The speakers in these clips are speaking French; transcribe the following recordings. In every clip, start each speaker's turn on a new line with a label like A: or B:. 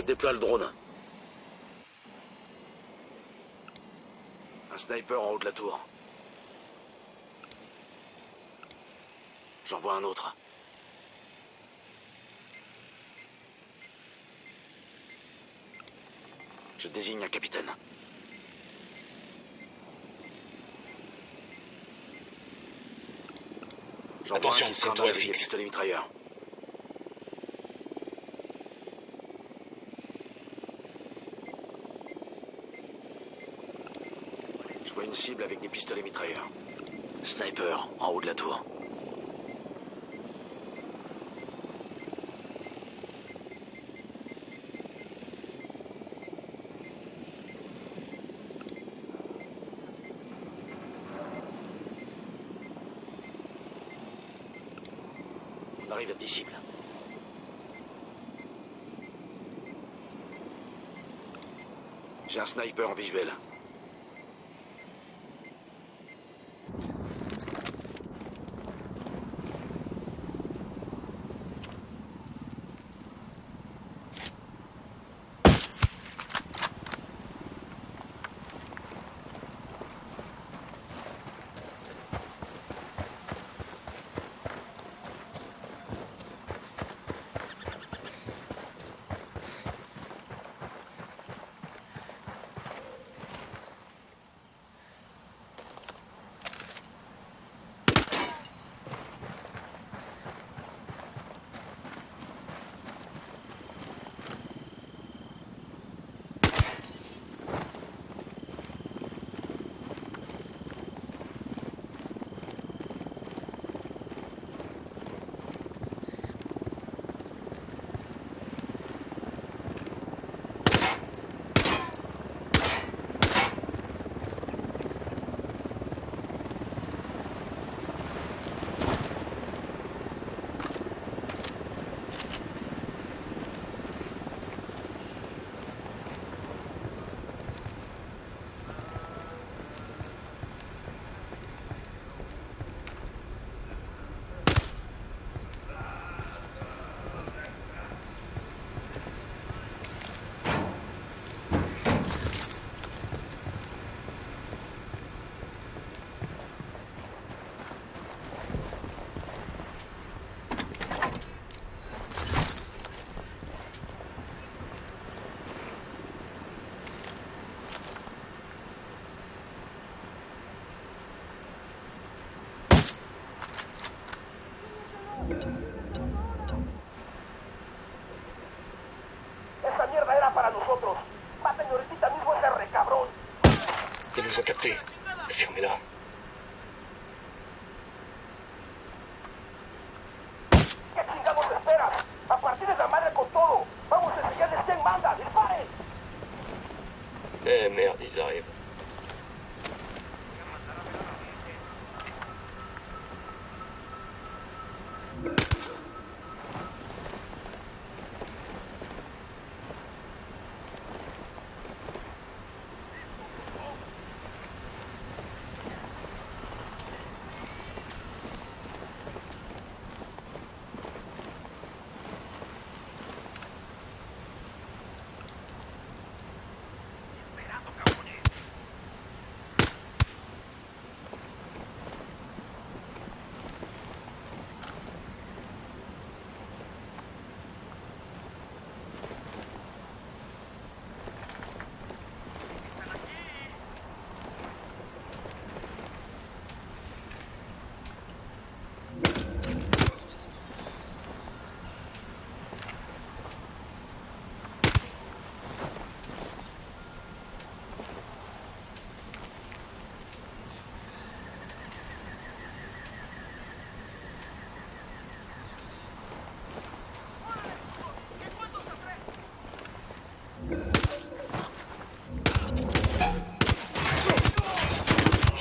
A: Je déploie le drone. Un sniper en haut de la tour. J'en vois un autre. Je désigne un capitaine. J'en vois un
B: Attention,
A: qui se
B: c'est
A: trimballe
B: toi,
A: avec des
B: fixe.
A: pistolets mitrailleurs. Je vois une cible avec des pistolets mitrailleurs. Sniper en haut de la tour. On arrive à 10 cibles. J'ai un sniper en visuel.
C: Esa mierda era para nosotros. Maten ahorita mismo ese recabrón.
B: Ils nous ont captés. Fermez-la.
C: ¿Qué chingados esperas? A partir de la madre con todo. Vamos a enseñarles quién manda. ¡Disparen!
B: Eh merde, ils arrivent.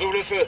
B: J'ouvre le feu.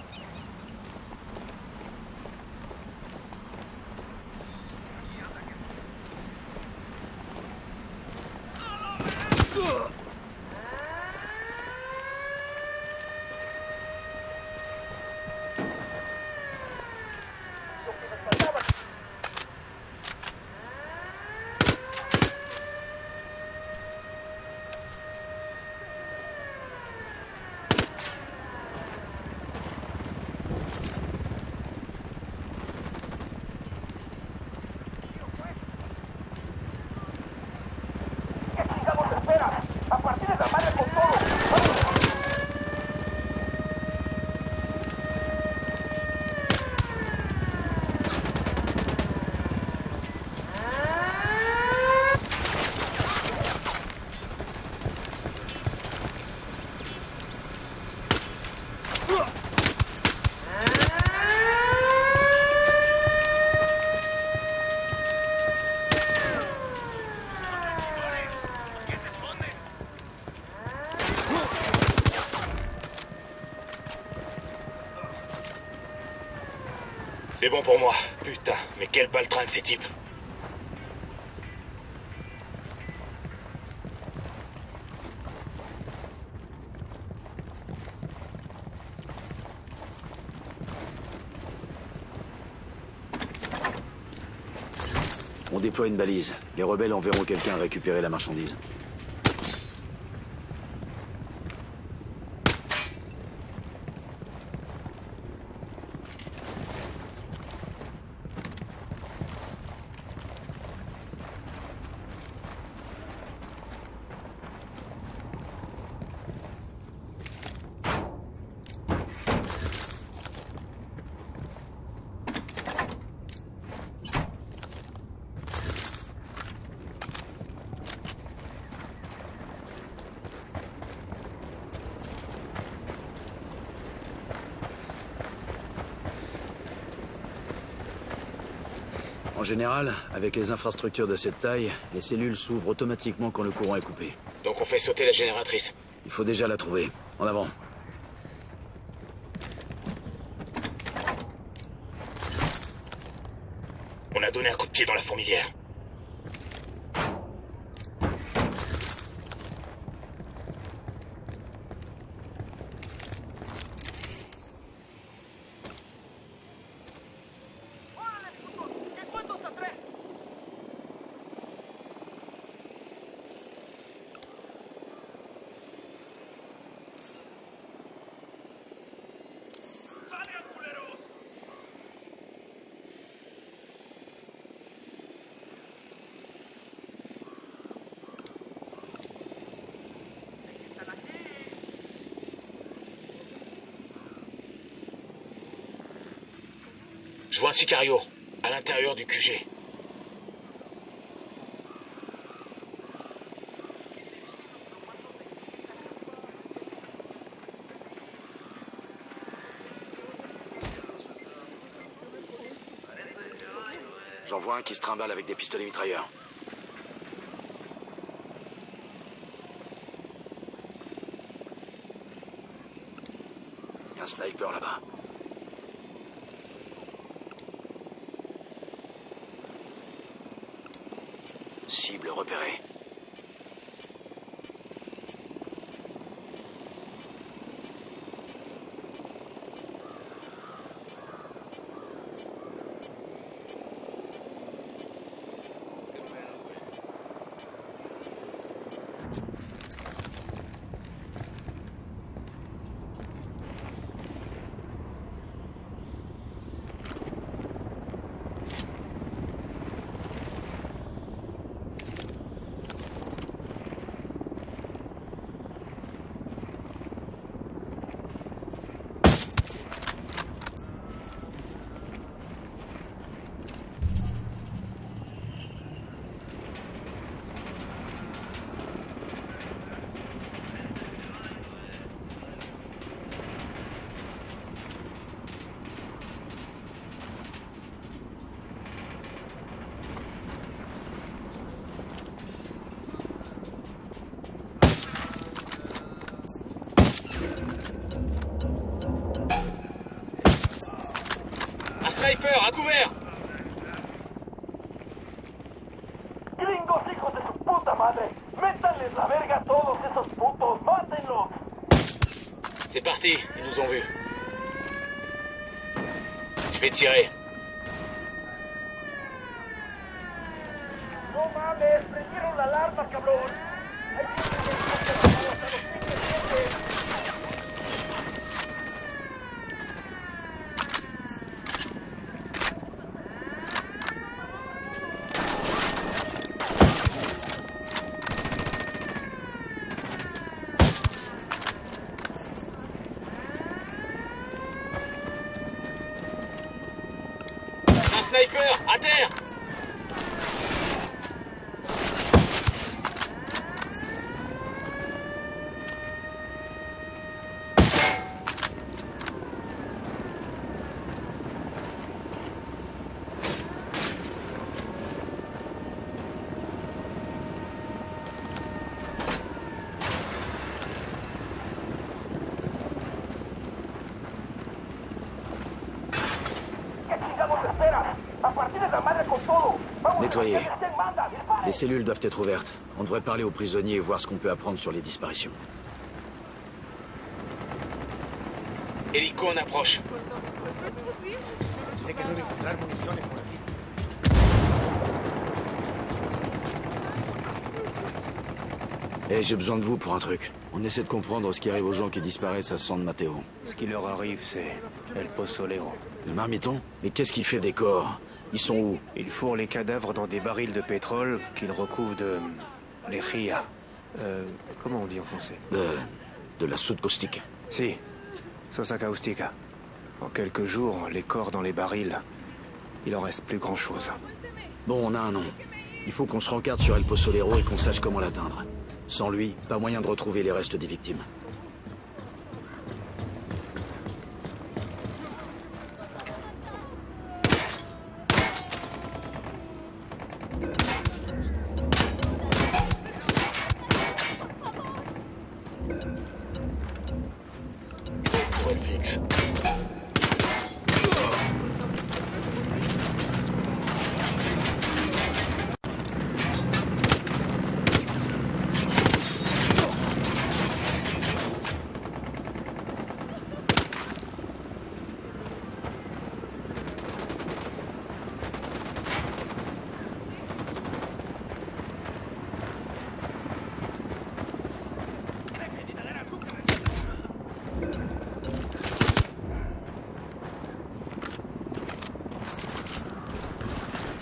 B: C'est bon pour moi. Putain, mais quel baltringue ces types.
A: On déploie une balise. Les rebelles enverront quelqu'un récupérer la marchandise. En général, avec les infrastructures de cette taille, les cellules s'ouvrent automatiquement quand le courant est coupé.
B: Donc on fait sauter la génératrice.
A: Il faut déjà la trouver. En avant.
B: On a donné un coup de pied dans la fourmilière. Je vois un sicario, à l'intérieur du QG.
A: J'en vois un qui se trimballe avec des pistolets mitrailleurs. Il y a un sniper là-bas. Cible repérée.
B: Sniper, à couvert!
C: Gringos, hijos de su puta madre. Métanles la verga a todos esos putos. Mátenlos.
B: C'est parti, ils nous ont vus. Je vais tirer.
C: No mames, prendieron la alarma, cabrón. Ahí vienen hasta los pinches dientes.
B: Un sniper, à terre!
A: Nettoyé. Les cellules doivent être ouvertes. On devrait parler aux prisonniers et voir ce qu'on peut apprendre sur les disparitions.
B: Hélico en approche.
A: Eh, j'ai besoin de vous pour un truc. On essaie de comprendre ce qui arrive aux gens qui disparaissent à San Mateo.
D: Ce qui leur arrive, c'est El Pozolero.
A: Le marmiton? Mais qu'est-ce qu'il fait des corps? Ils sont où?
D: Ils fourrent les cadavres dans des barils de pétrole qu'ils recouvrent de... lejía. Comment on dit en français?
A: De la soude caustique.
D: Si, sosa caustica. En quelques jours, les corps dans les barils, il en reste plus grand-chose.
A: Bon, on a un nom. Il faut qu'on se rencarde sur El Pozolero et qu'on sache comment l'atteindre. Sans lui, pas moyen de retrouver les restes des victimes.
B: Tourelle fixe.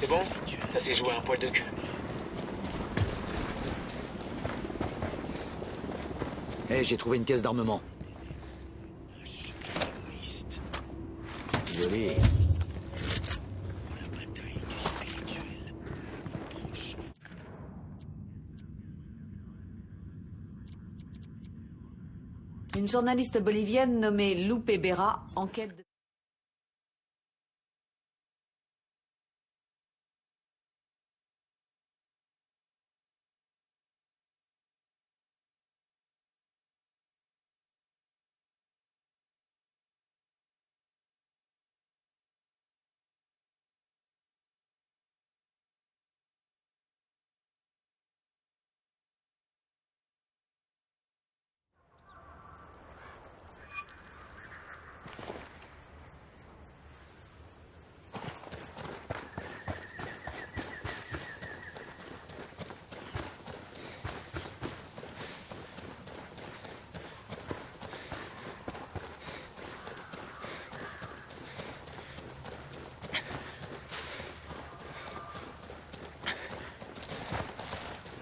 B: C'est bon? Ça s'est joué un poil de cul.
A: Eh, j'ai trouvé une caisse d'armement. Joli.
E: Une journaliste bolivienne nommée Lupe Berra enquête de...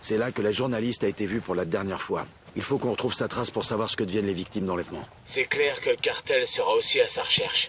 A: C'est là que la journaliste a été vue pour la dernière fois. Il faut qu'on retrouve sa trace pour savoir ce que deviennent les victimes d'enlèvement.
B: C'est clair que le cartel sera aussi à sa recherche.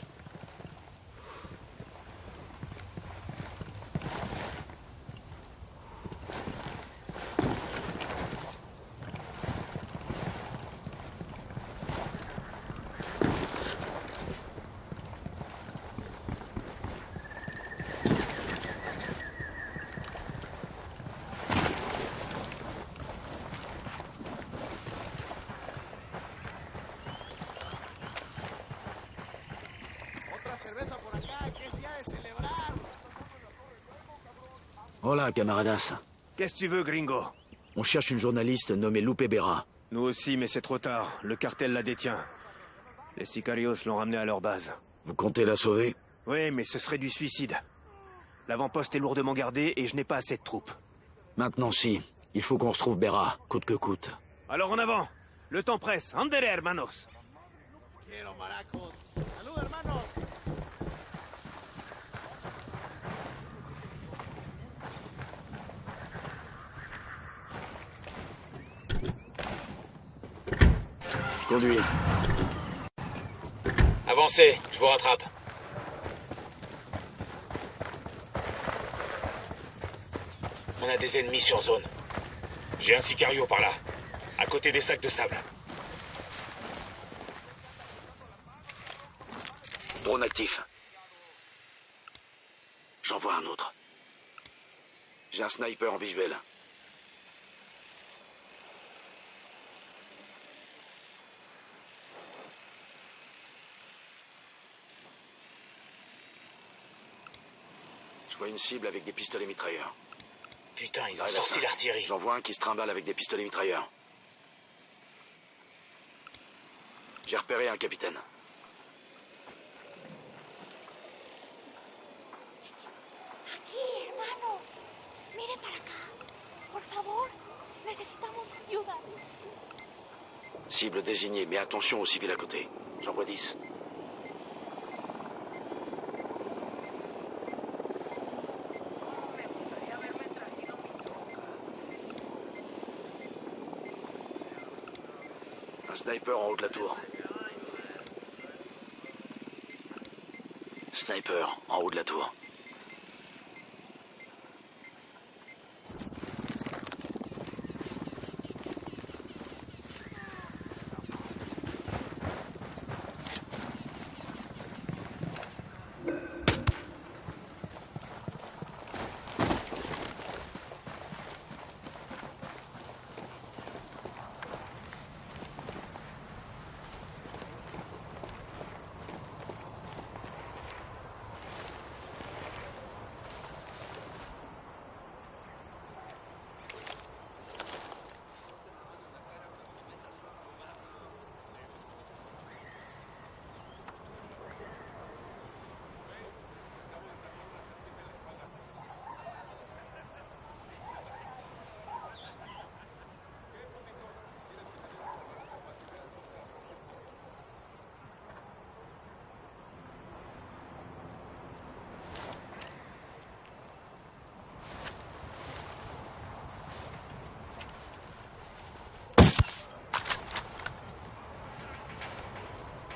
A: Hola, camaradas.
D: Qu'est-ce que tu veux, gringo?
A: On cherche une journaliste nommée Lupe Berra.
D: Nous aussi, mais c'est trop tard. Le cartel la détient. Les sicarios l'ont ramenée à leur base.
A: Vous comptez la sauver?
D: Oui, mais ce serait du suicide. L'avant-poste est lourdement gardé et je n'ai pas assez de troupes.
A: Maintenant, si. Il faut qu'on retrouve Berra, coûte que coûte.
D: Alors en avant! Le temps presse. Andere, hermanos!
A: Conduis.
B: Avancez, je vous rattrape. On a des ennemis sur zone. J'ai un sicario par là, à côté des sacs de sable.
A: Drone actif. J'en vois un autre. J'ai un sniper en visuel. Je vois une cible avec des pistolets mitrailleurs.
B: Putain, ils ont
A: Arrive à
B: sorti
A: ça.
B: l'artillerie.
A: J'en vois un qui se trimballe avec des pistolets mitrailleurs. J'ai repéré un capitaine.
F: Aquí, hermano. Mire para acá. Por favor. Necesitamos ayuda.
A: Cible désignée, mais attention aux civils à côté. J'en vois 10. Un sniper en haut de la tour. Sniper en haut de la tour.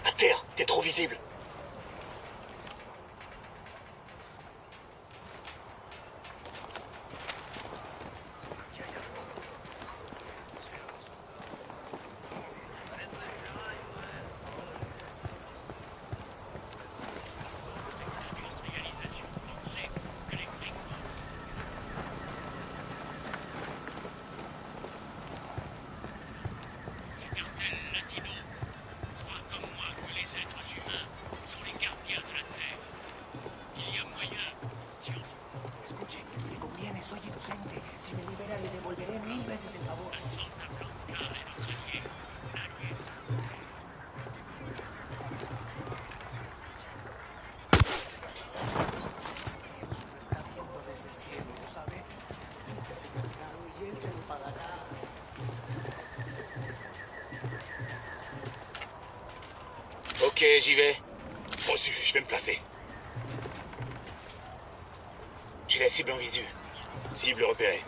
B: À terre, t'es trop visible.
G: Escuche, le conviene, soy inocente. Si me libera, le devolveré 1000 veces el favor. Jesús lo está viendo desde el cielo, ¿lo sabe? Límpiese el pecado y él se lo pagará.
B: Ok, j'y vais. Reçu, je vais me placer. J'ai la cible en visu. Cible repérée.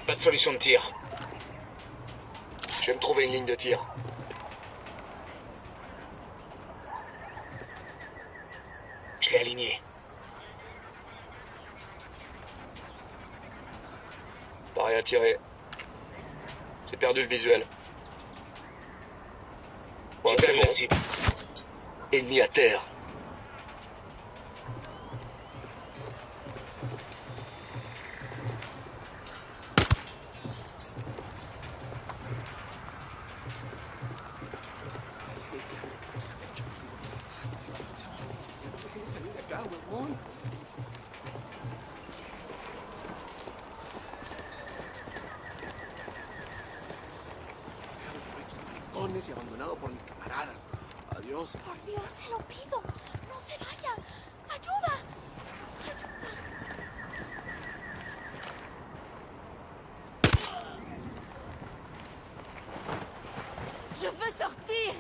B: Pas de solution de tir. Je vais me trouver une ligne de tir. Je l'ai aligné. Pas rien à tirer. J'ai perdu le visuel. Bon, c'est bon. Cible. Ennemi à terre.
G: Y abandonado por mis camaradas. Adiós.
F: Por Dios, se lo pido. No se vaya. Ayuda. Ayuda. Je veux sortir.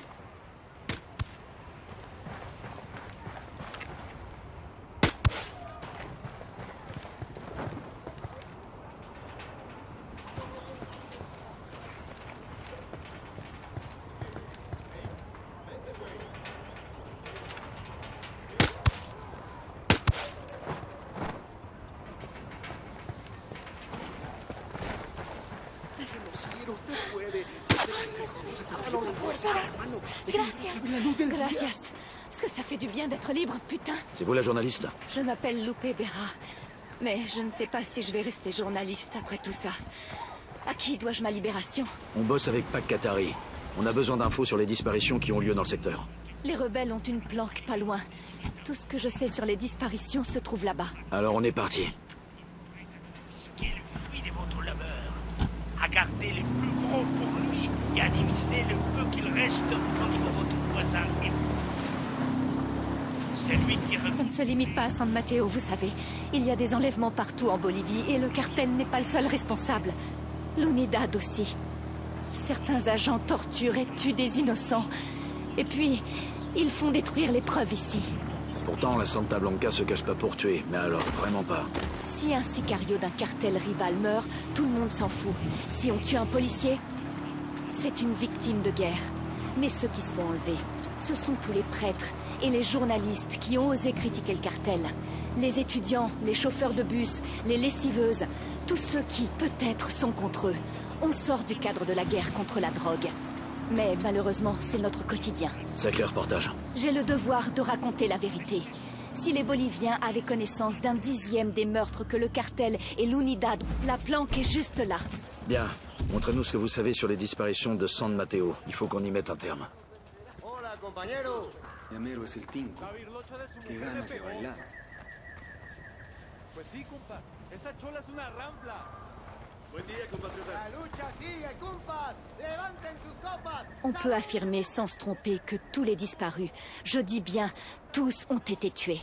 G: Usted puede.
F: Gracias. Gracias. Est-ce que ça fait du bien d'être libre, putain?
A: C'est vous la journaliste?
F: Je m'appelle Lupe Berra. Mais je ne sais pas si je vais rester journaliste après tout ça. À qui dois-je ma libération?
A: On bosse avec Pac Katari. On a besoin d'infos sur les disparitions qui ont lieu dans le secteur.
F: Les rebelles ont une planque pas loin. Tout ce que je sais sur les disparitions se trouve là-bas.
A: Alors on est parti.
H: Risquer le fruit de votre labeur. À garder les plus gros pour lui et à diviser le peu qu'il reste contre votre voisin. C'est lui qui...
F: Ça ne se limite pas à San Mateo, vous savez. Il y a des enlèvements partout en Bolivie et le cartel n'est pas le seul responsable. L'Unidad aussi. Certains agents torturent et tuent des innocents. Et puis, ils font détruire les preuves ici.
A: Pourtant, la Santa Blanca se cache pas pour tuer, mais alors, vraiment pas.
F: Si un sicario d'un cartel rival meurt, tout le monde s'en fout. Si on tue un policier, c'est une victime de guerre. Mais ceux qui se font enlever, ce sont tous les prêtres et les journalistes qui ont osé critiquer le cartel. Les étudiants, les chauffeurs de bus, les lessiveuses, tous ceux qui, peut-être, sont contre eux. On sort du cadre de la guerre contre la drogue. Mais malheureusement, c'est notre quotidien.
A: Sacré reportage.
F: J'ai le devoir de raconter la vérité. Si les Boliviens avaient connaissance d'un dixième des meurtres que le cartel et l'Unidad, la planque est juste là.
A: Bien. Montrez-nous ce que vous savez sur les disparitions de San Mateo. Il faut qu'on y mette un terme.
G: Hola, compañero.
D: Llamero es el Tinco. Qué ganas de bailar.
C: Pues sí, compa. Esa chola es una rampla. Buen día, compatriota.
G: La lucha sigue, compas. Levanten sus copas.
F: On peut affirmer sans se tromper que tous les disparus, je dis bien, tous ont été tués.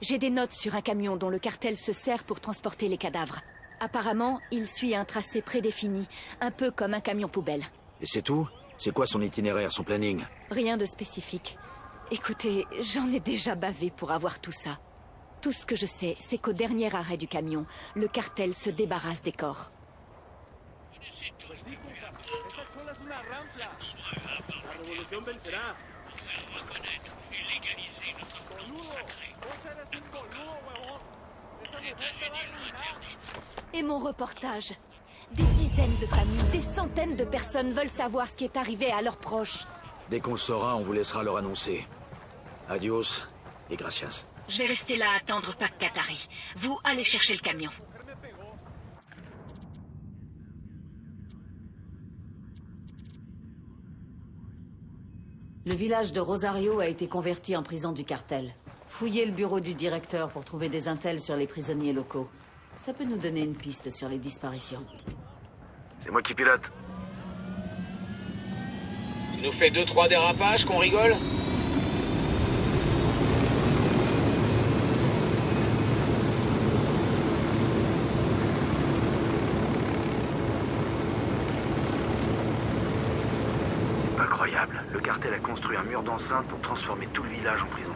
F: J'ai des notes sur un camion dont le cartel se sert pour transporter les cadavres. Apparemment, il suit un tracé prédéfini, un peu comme un camion poubelle.
A: Et c'est tout? C'est quoi son itinéraire, son planning?
F: Rien de spécifique. Écoutez, j'en ai déjà bavé pour avoir tout ça. Tout ce que je sais, c'est qu'au dernier arrêt du camion, le cartel se débarrasse des corps.
C: Pues sí, compa. Esa chola es una rampla. La revolución vencerá. Boludo. Vos eres un boludo, huevón. Esa mujer te va a arruinar.
F: Et mon reportage. Des dizaines de familles, des centaines de personnes veulent savoir ce qui est arrivé à leurs proches.
A: Dès qu'on le saura, on vous laissera leur annoncer. Adios et gracias.
F: Je vais rester là à attendre Pac Katari. Vous, allez chercher le camion.
E: Le village de Rosario a été converti en prison du cartel. Fouillez le bureau du directeur pour trouver des intels sur les prisonniers locaux. Ça peut nous donner une piste sur les disparitions.
A: C'est moi qui pilote.
B: Tu nous fais 2-3 dérapages qu'on rigole?
A: C'est incroyable. Le cartel a construit un mur d'enceinte pour transformer tout le village en prison.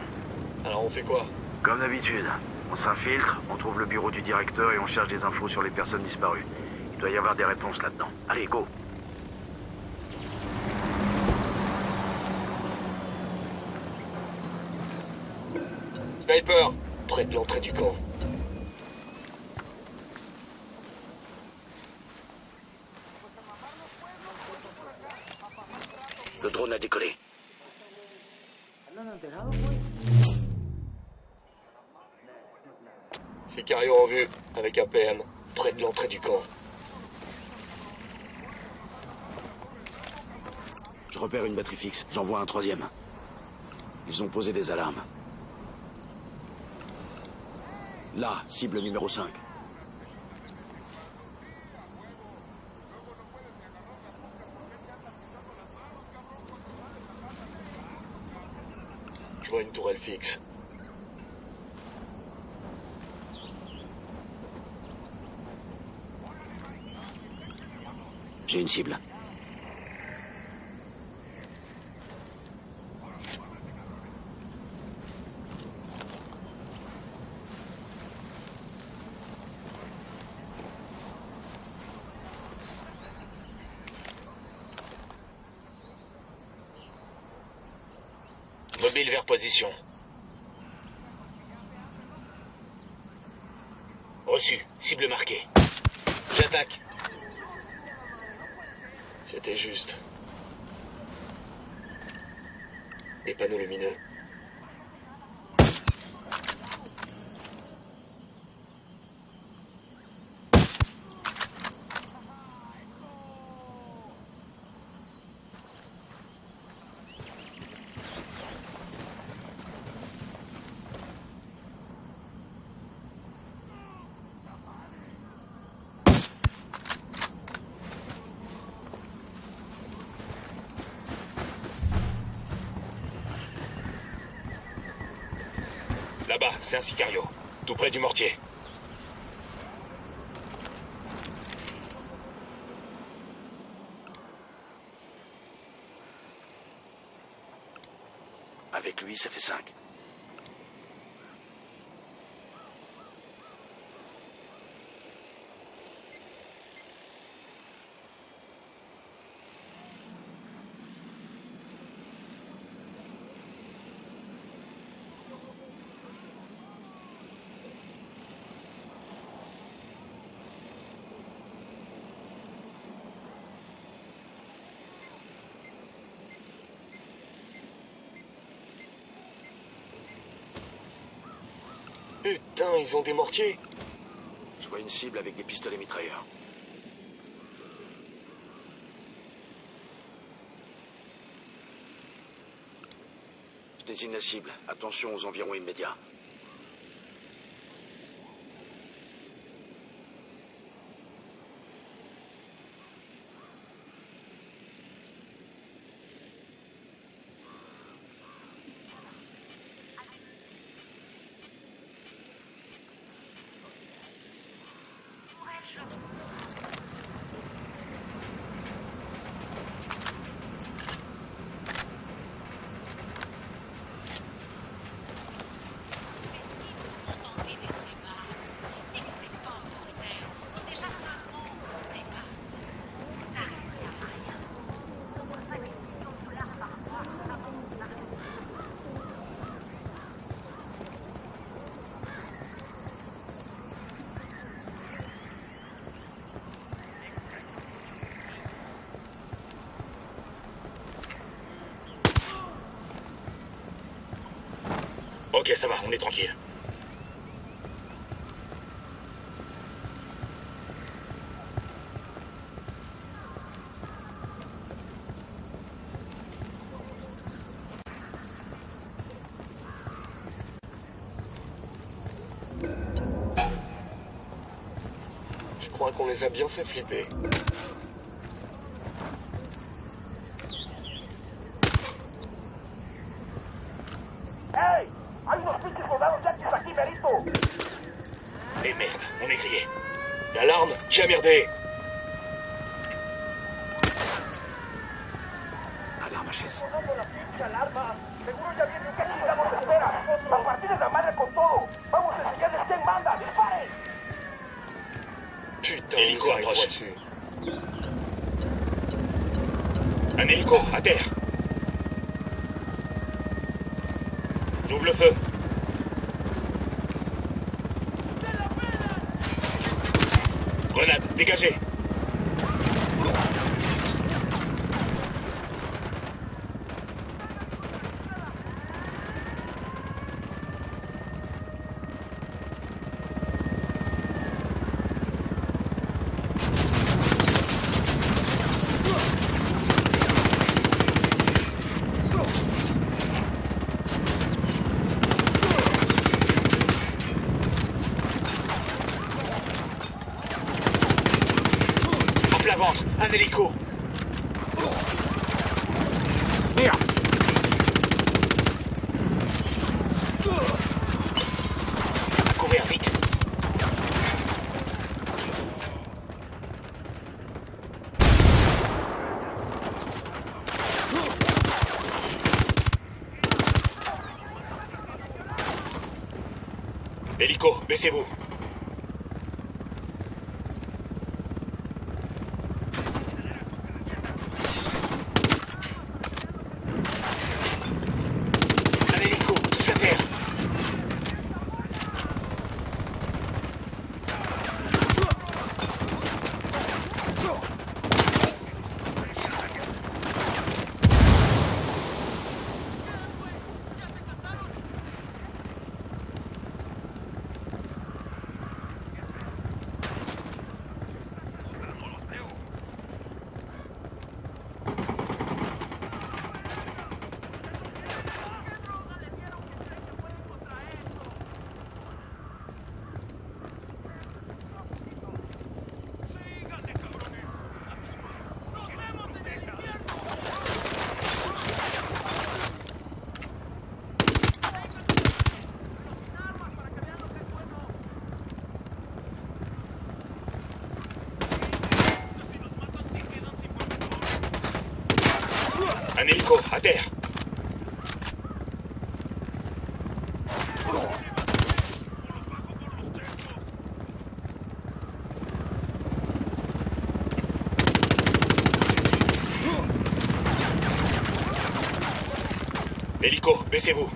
B: Alors on fait quoi?
A: Comme d'habitude. On s'infiltre, on trouve le bureau du directeur et on cherche des infos sur les personnes disparues. Il doit y avoir des réponses là-dedans. Allez, go!
B: Sniper, près de l'entrée du camp.
A: Le drone a décollé.
B: Sicario en vue, avec un PM, près de l'entrée du camp.
A: Je repère une batterie fixe. J'envoie un troisième. Ils ont posé des alarmes. Là, cible numéro 5.
B: Je vois une tourelle fixe.
A: J'ai une cible.
B: Mobile vers position. Reçu. Cible marquée. J'attaque. C'était juste. Des panneaux lumineux. c'est un Sicario. Tout près du mortier.
A: Avec lui, ça fait 5.
B: Putain, ils ont des mortiers.
A: Je vois une cible avec des pistolets mitrailleurs. Je désigne la cible. Attention aux environs immédiats.
B: Ok, ça va, on est tranquille. Je crois qu'on les a bien fait flipper.
C: ¡Hey! ¡Hay unos pinches soldados yanquis aquí, merito!
B: Eh merde, on est grillé. L'alarme, qui a merdé?
A: Alarme HS.
C: Sonando la pinche alarma. Seguro ya viene un cachingado de espera. A partir de la madre con todo. Vamos a enseñarles quién manda. ¡Disparen!
B: Putain, hélico approche dessus. Un hélico, à terre. J'ouvre le feu. Grenade, dégagez. Un hélico.
D: Merde!
B: À courir vite. Hélico, baissez-vous. Hélico, à terre. Hélico, baissez-vous.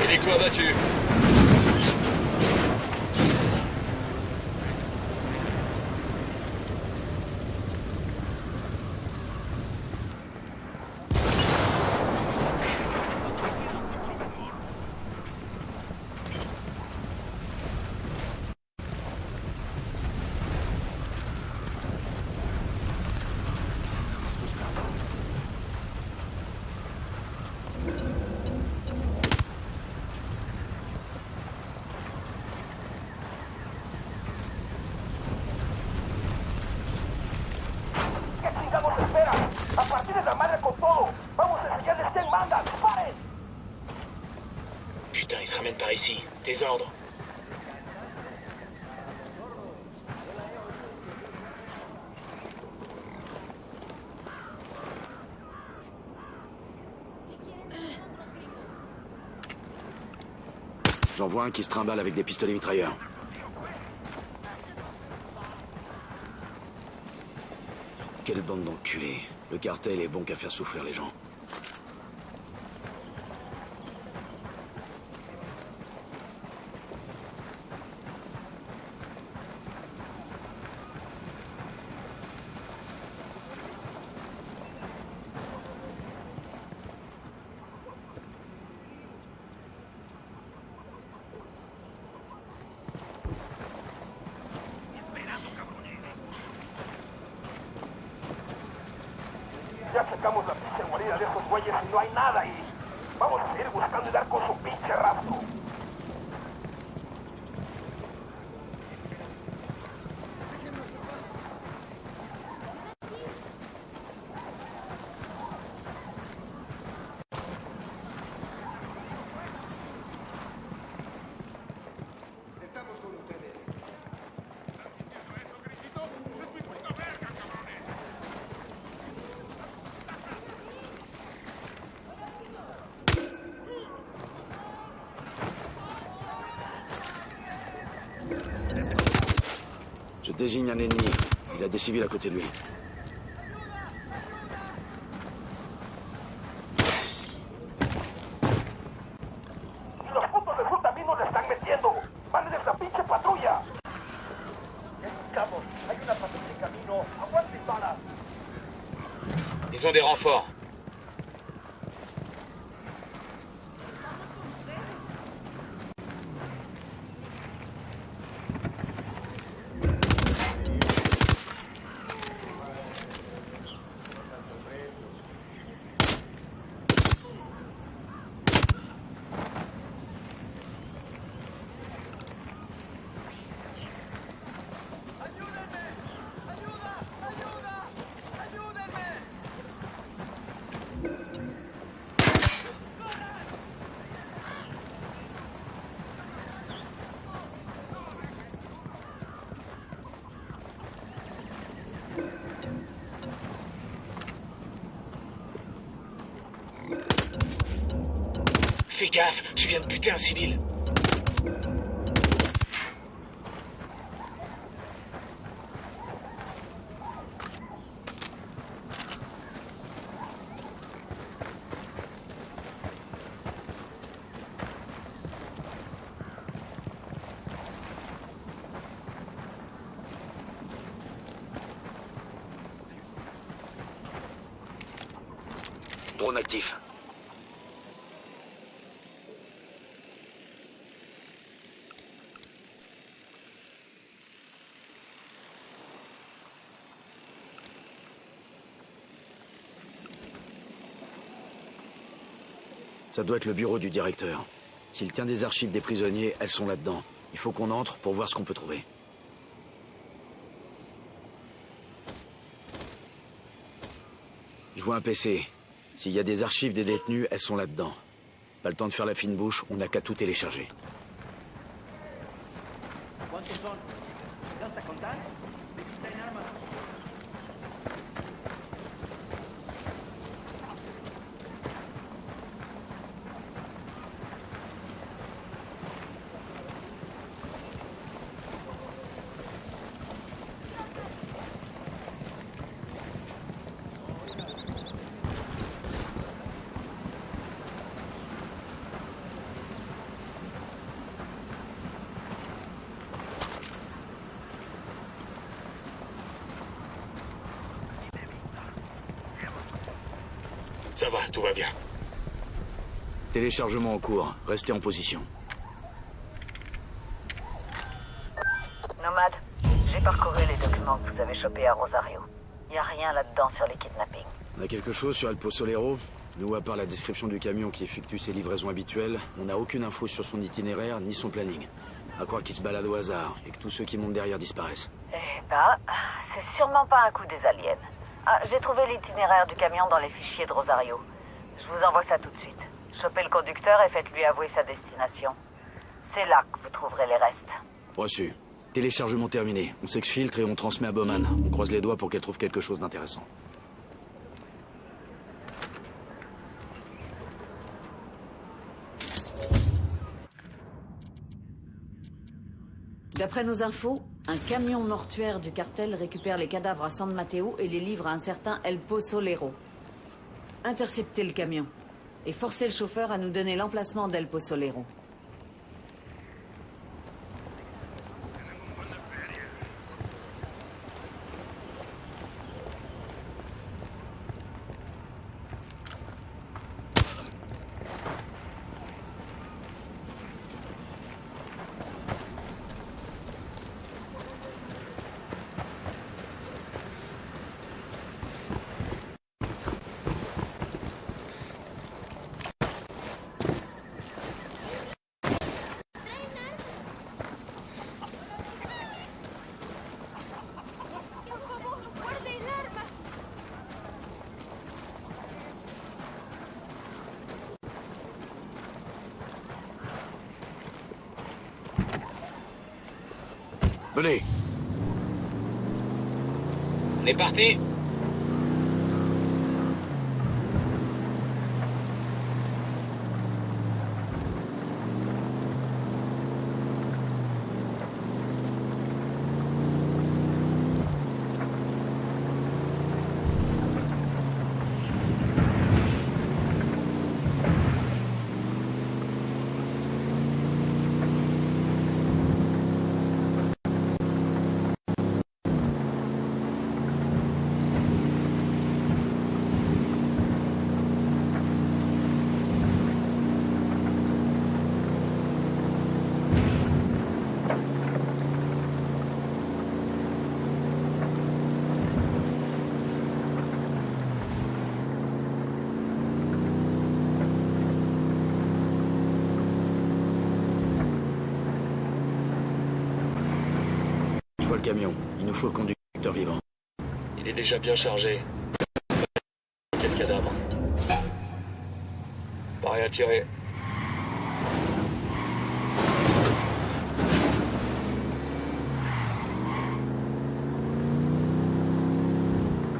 B: Hélico abattu.
C: ¿Qué chingados esperan? ¡A partir de la madre con todo! ¡Vamos a enseñarles quién manda! ¡Disparen!
B: Putain, ils se ramènent par ici. Tes ordres.
A: J'en vois un qui se trimballe avec des pistolets mitrailleurs. Quelle bande d'enculés. Le cartel est bon qu'à faire souffrir les gens.
C: Ya sacamos la pinche guarida de esos güeyes y no hay nada ahí. Vamos a seguir buscando y dar con su pinche rastro.
G: Estamos con ustedes.
A: Je désigne un ennemi. Il a des civils à côté de lui.
C: Los putos de sur también nos la están metiendo. ¡Manden esa pinche patrulla! Estamos. Hay una patrulla en camino. ¡Aguanten balas!
B: Ils ont des renforts. Fais gaffe, tu viens de buter un civil.
A: Drone actif. Ça doit être le bureau du directeur. S'il tient des archives des prisonniers, elles sont là-dedans. Il faut qu'on entre pour voir ce qu'on peut trouver. Je vois un PC. S'il y a des archives des détenus, elles sont là-dedans. Pas le temps de faire la fine bouche, on n'a qu'à tout télécharger.
B: Ça va, tout va bien.
A: Téléchargement en cours. Restez en position.
E: Nomade, j'ai parcouru les documents que vous avez chopés à Rosario. Y a rien là-dedans sur les kidnappings.
A: On a quelque chose sur El Pozolero. Nous, à part la description du camion qui effectue ses livraisons habituelles, on n'a aucune info sur son itinéraire ni son planning. À croire qu'il se balade au hasard et que tous ceux qui montent derrière disparaissent.
E: Eh ben, c'est sûrement pas un coup des aliens. Ah, j'ai trouvé l'itinéraire du camion dans les fichiers de Rosario. Je vous envoie ça tout de suite. Chopez le conducteur et faites-lui avouer sa destination. C'est là que vous trouverez les restes.
A: Reçu. Téléchargement terminé. On s'exfiltre et on transmet à Bowman. On croise les doigts pour qu'elle trouve quelque chose d'intéressant.
E: D'après nos infos, un camion mortuaire du cartel récupère les cadavres à San Mateo et les livre à un certain El Pozolero. Interceptez le camion et forcez le chauffeur à nous donner l'emplacement d'El Pozolero.
A: Venez.
B: On est parti.
A: Je vois le camion. Il nous faut le conducteur vivant.
B: Il est déjà bien chargé. Quel cadavre. Pas rien à tirer.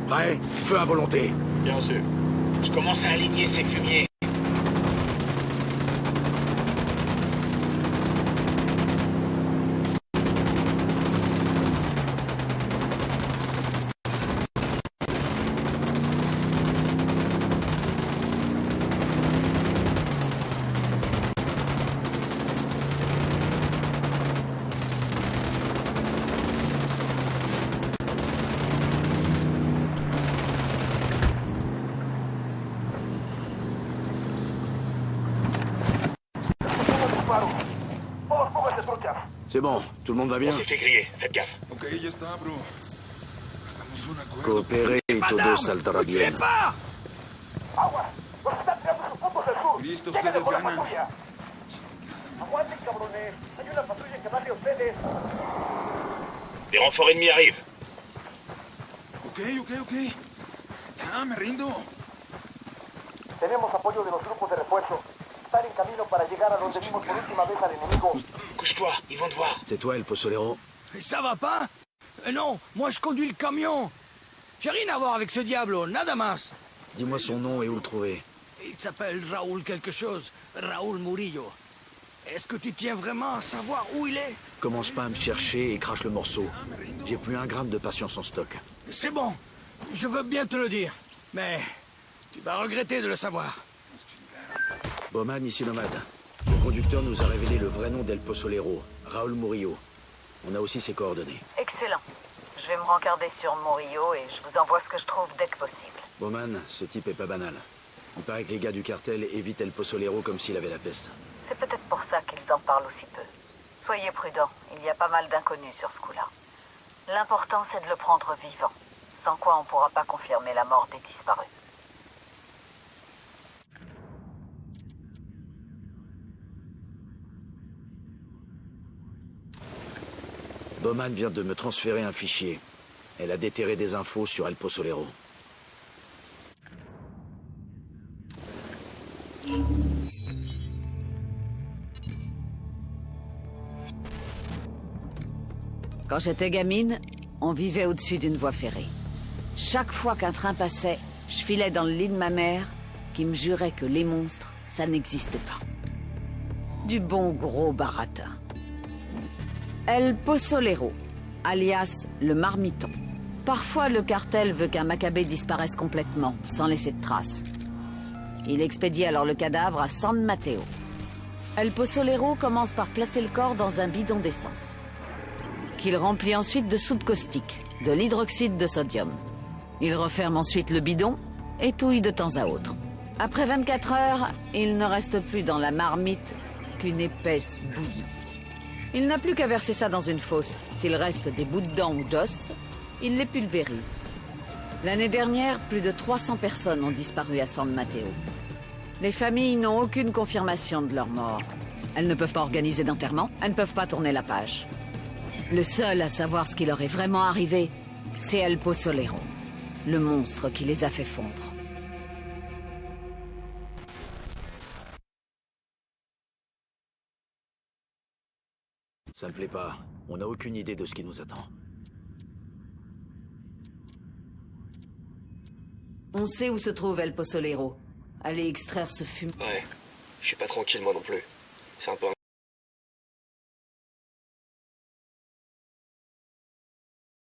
A: Prêt? Feu à volonté.
B: Bien sûr. Je commence à aligner ces fumiers.
A: C'est bon, tout le monde va bien?
B: On s'est fait griller, faites gaffe.
I: Ok, ya está, bro. Hagamos un acuerdo.
A: Coopérez y todo saldrá bien.
C: ¡Agua! ¡Nos están tirando sus puntos del sur!
I: Listo,
C: ¡Lléguenle
I: ustedes
C: con la
I: ganan.
C: patrulla! ¡Aguanten, cabrones! ¡Hay una patrulla que va hacia ustedes!
B: Des renforts ennemis arrivent.
I: Ok. Ah, me rindo.
C: Tenemos apoyo de los grupos de refuerzo. Están en camino para llegar a donde vimos por última vez al enemigo.
B: Couche-toi, ils vont te voir.
A: C'est toi, El Pozzolero?
H: Ça va pas? Non, moi je conduis le camion. J'ai rien à voir avec ce diablo, nada más.
A: Dis-moi son nom et où le trouver.
H: Il s'appelle Raoul quelque chose. Raoul Murillo. Est-ce que tu tiens vraiment à savoir où il est?
A: Commence pas à me chercher et crache le morceau. J'ai plus un gramme de patience en stock.
H: C'est bon. Je veux bien te le dire. Mais tu vas regretter de le savoir.
A: Bowman, ici Nomade. Le conducteur nous a révélé le vrai nom d'El Pozzolero, Raoul Murillo. On a aussi ses coordonnées.
E: Excellent. Je vais me rencarder sur Murillo et je vous envoie ce que je trouve dès que possible.
A: Bowman, ce type est pas banal. Il paraît que les gars du cartel évitent El Pozzolero comme s'il avait la peste.
E: C'est peut-être pour ça qu'ils en parlent aussi peu. Soyez prudents, il y a pas mal d'inconnus sur ce coup-là. L'important, c'est de le prendre vivant. Sans quoi on pourra pas confirmer la mort des disparus.
A: Bowman vient de me transférer un fichier. Elle a déterré des infos sur El Pozzolero.
E: Quand j'étais gamine, on vivait au-dessus d'une voie ferrée. Chaque fois qu'un train passait, je filais dans le lit de ma mère, qui me jurait que les monstres, ça n'existe pas. Du bon gros baratin. El Pozzolero, alias le marmiton. Parfois, le cartel veut qu'un Maccabée disparaisse complètement, sans laisser de traces. Il expédie alors le cadavre à San Mateo. El Pozzolero commence par placer le corps dans un bidon d'essence, qu'il remplit ensuite de soude caustique, de l'hydroxyde de sodium. Il referme ensuite le bidon et touille de temps à autre. Après 24 heures, il ne reste plus dans la marmite qu'une épaisse bouillie. Il n'a plus qu'à verser ça dans une fosse. S'il reste des bouts de dents ou d'os, il les pulvérise. L'année dernière, plus de 300 personnes ont disparu à San Mateo. Les familles n'ont aucune confirmation de leur mort. Elles ne peuvent pas organiser d'enterrement, elles ne peuvent pas tourner la page. Le seul à savoir ce qui leur est vraiment arrivé, c'est El Pozzolero, le monstre qui les a fait fondre.
A: Ça me plaît pas. On n'a aucune idée de ce qui nous attend.
E: On sait où se trouve El Pozzolero. Allez extraire ce fumier.
J: Ouais, je suis pas tranquille moi non plus. C'est un peu